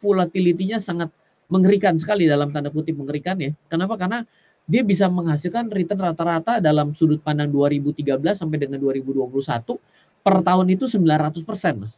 volatility-nya sangat mengerikan sekali, dalam tanda kutip mengerikan ya. Kenapa? Karena dia bisa menghasilkan return rata-rata dalam sudut pandang 2013 sampai dengan 2021 per tahun itu 900%, Mas.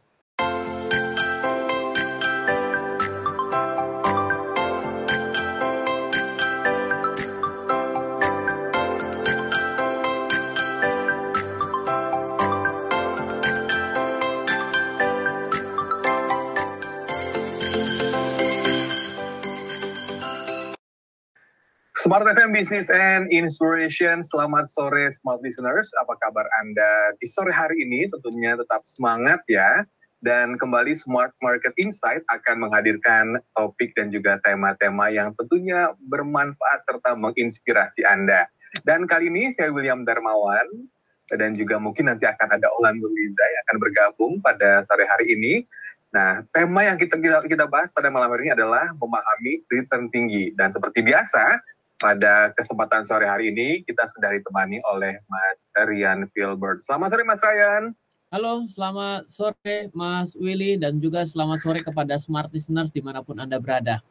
Smart FM Business and Inspiration, selamat sore Smart Listeners, apa kabar Anda di sore hari ini? Tentunya tetap semangat ya. Dan kembali Smart Market Insight akan menghadirkan topik dan juga tema-tema yang tentunya bermanfaat serta menginspirasi Anda. Dan kali ini saya William Darmawan, dan juga mungkin nanti akan ada Olan Nurliza yang akan bergabung pada sore hari ini. Nah, tema yang kita bahas pada malam hari ini adalah memahami return tinggi. Dan seperti biasa, pada kesempatan sore hari ini kita sudah ditemani oleh Mas Ryan Filbert. Selamat sore Mas Ryan. Halo, selamat sore Mas Willy, dan juga selamat sore kepada Smart Listeners dimanapun Anda berada.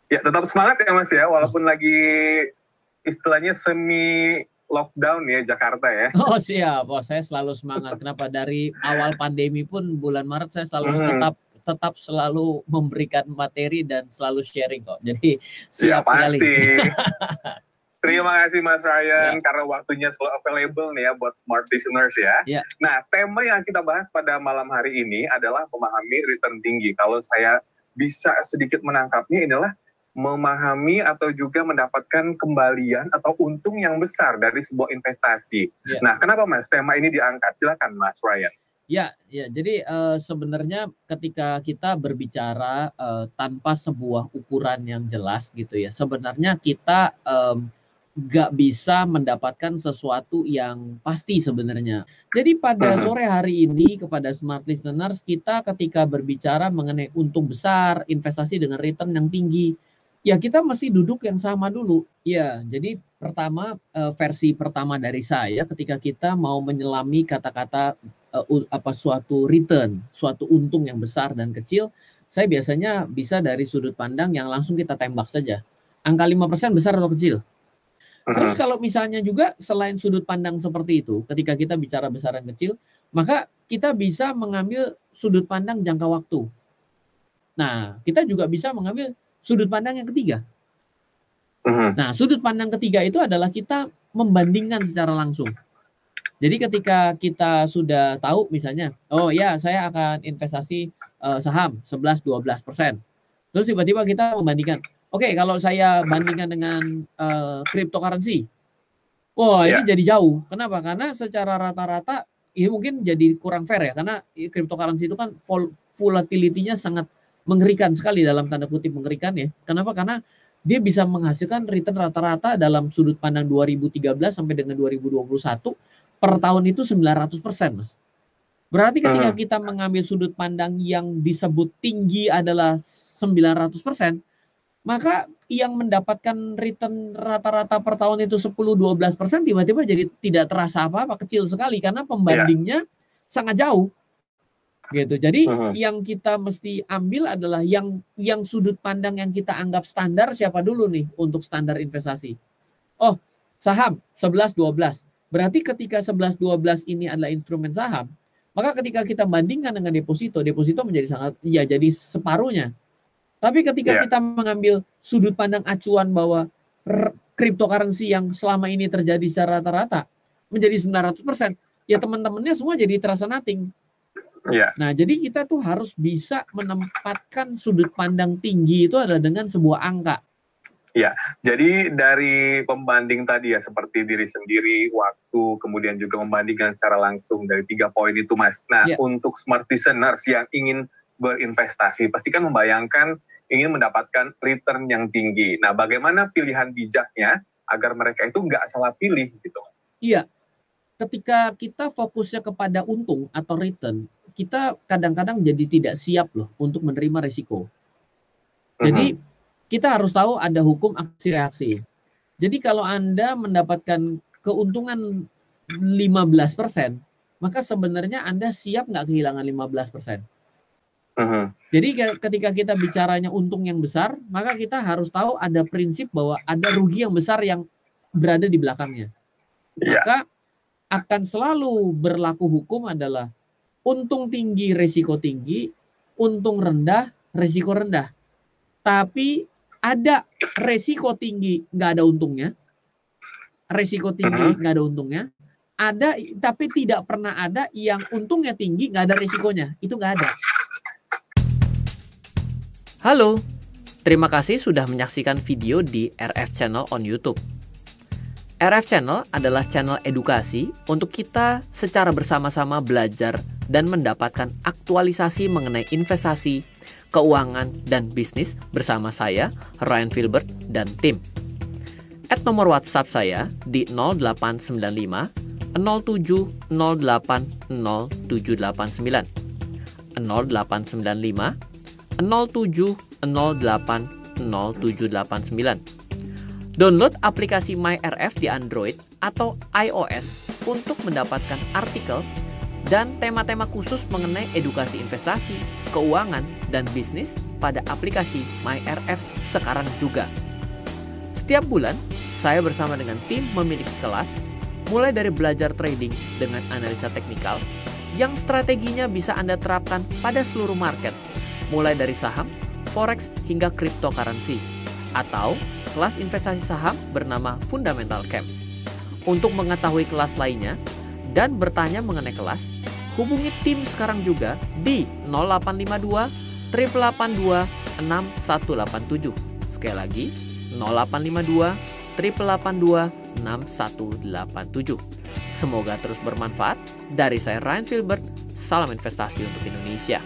Ya, tetap semangat ya Mas ya, walaupun lagi istilahnya semi lockdown ya Jakarta ya. Oh siap, saya selalu semangat. Kenapa? Dari awal pandemi pun bulan Maret saya selalu tetap selalu memberikan materi dan selalu sharing kok. Jadi siap sekali. Terima kasih Mas Ryan karena waktunya selalu available nih ya buat Smart Listeners ya. Nah, tema yang kita bahas pada malam hari ini adalah memahami return tinggi. Kalau saya bisa sedikit menangkapnya adalah memahami atau juga mendapatkan kembalian atau untung yang besar dari sebuah investasi. Nah, kenapa Mas tema ini diangkat? Silakan Mas Ryan. Ya, jadi sebenarnya ketika kita berbicara tanpa sebuah ukuran yang jelas gitu ya, sebenarnya kita nggak bisa mendapatkan sesuatu yang pasti sebenarnya. Jadi pada sore hari ini kepada Smart Listeners, kita ketika berbicara mengenai untung besar, investasi dengan return yang tinggi, ya kita mesti duduk yang sama dulu. Ya, jadi pertama versi pertama dari saya ketika kita mau menyelami kata-kata suatu return, suatu untung yang besar dan kecil, saya biasanya bisa dari sudut pandang yang langsung kita tembak saja. Angka 5% besar atau kecil. Terus kalau misalnya juga selain sudut pandang seperti itu, ketika kita bicara besar dan kecil, maka kita bisa mengambil sudut pandang jangka waktu. Nah, kita juga bisa mengambil sudut pandang yang ketiga. Nah, sudut pandang ketiga itu adalah kita membandingkan secara langsung. Jadi ketika kita sudah tahu misalnya, oh ya saya akan investasi saham 11-12%. Terus tiba-tiba kita membandingkan, oke, kalau saya bandingkan dengan cryptocurrency, wah ini jadi jauh. Kenapa? Karena secara rata-rata ini mungkin jadi kurang fair ya, karena cryptocurrency itu kan volatility-nya sangat mengerikan sekali, dalam tanda kutip mengerikan ya. Kenapa? Karena dia bisa menghasilkan return rata-rata dalam sudut pandang 2013 sampai dengan 2021 per tahun itu 900%, Mas. Berarti ketika kita mengambil sudut pandang yang disebut tinggi adalah 900%, maka yang mendapatkan return rata-rata per tahun itu 10-12% tiba-tiba jadi tidak terasa apa-apa, kecil sekali karena pembandingnya sangat jauh. Gitu. Jadi yang kita mesti ambil adalah yang sudut pandang yang kita anggap standar siapa dulu nih untuk standar investasi. Oh, saham 11-12. Berarti ketika 11-12 ini adalah instrumen saham, maka ketika kita bandingkan dengan deposito menjadi sangat, ya jadi separuhnya. Tapi ketika kita mengambil sudut pandang acuan bahwa cryptocurrency yang selama ini terjadi secara rata-rata menjadi 900%, ya teman-temannya semua jadi terasa nothing. Nah, jadi kita tuh harus bisa menempatkan sudut pandang tinggi itu adalah dengan sebuah angka. Ya, jadi dari pembanding tadi ya, seperti diri sendiri, waktu, kemudian juga membandingkan secara langsung dari 3 poin itu Mas. Nah, untuk Smart Listeners yang ingin berinvestasi, pasti kan membayangkan ingin mendapatkan return yang tinggi. Nah, bagaimana pilihan bijaknya agar mereka itu nggak salah pilih gitu Mas? Iya, ketika kita fokusnya kepada untung atau return, kita kadang-kadang jadi tidak siap loh untuk menerima risiko. Jadi kita harus tahu ada hukum aksi reaksi. Jadi kalau Anda mendapatkan keuntungan 15%, maka sebenarnya Anda siap nggak kehilangan 15%? Jadi ketika kita bicaranya untung yang besar, maka kita harus tahu ada prinsip bahwa ada rugi yang besar yang berada di belakangnya. Maka akan selalu berlaku hukum adalah untung tinggi, resiko tinggi, untung rendah, resiko rendah. Tapi ada resiko tinggi, nggak ada untungnya. Resiko tinggi, nggak ada untungnya. Ada, tapi tidak pernah ada yang untungnya tinggi, nggak ada resikonya. Itu nggak ada. Halo, terima kasih sudah menyaksikan video di RF Channel on YouTube. RF Channel adalah channel edukasi untuk kita secara bersama-sama belajar dan mendapatkan aktualisasi mengenai investasi, keuangan, dan bisnis bersama saya, Ryan Filbert, dan tim. Add nomor WhatsApp saya di 0895 07 08 0789 0895 07 08 0789. Download aplikasi MyRF di Android atau iOS untuk mendapatkan artikel dan tema-tema khusus mengenai edukasi investasi, keuangan, dan bisnis pada aplikasi MyRF sekarang juga. Setiap bulan, saya bersama dengan tim memiliki kelas, mulai dari belajar trading dengan analisa teknikal, yang strateginya bisa Anda terapkan pada seluruh market, mulai dari saham, forex, hingga cryptocurrency, atau kelas investasi saham bernama Fundamental Camp. Untuk mengetahui kelas lainnya dan bertanya mengenai kelas, hubungi tim sekarang juga di 0852 882 6187. Sekali lagi, 0852 882 6187. Semoga terus bermanfaat. Dari saya Ryan Filbert, salam investasi untuk Indonesia.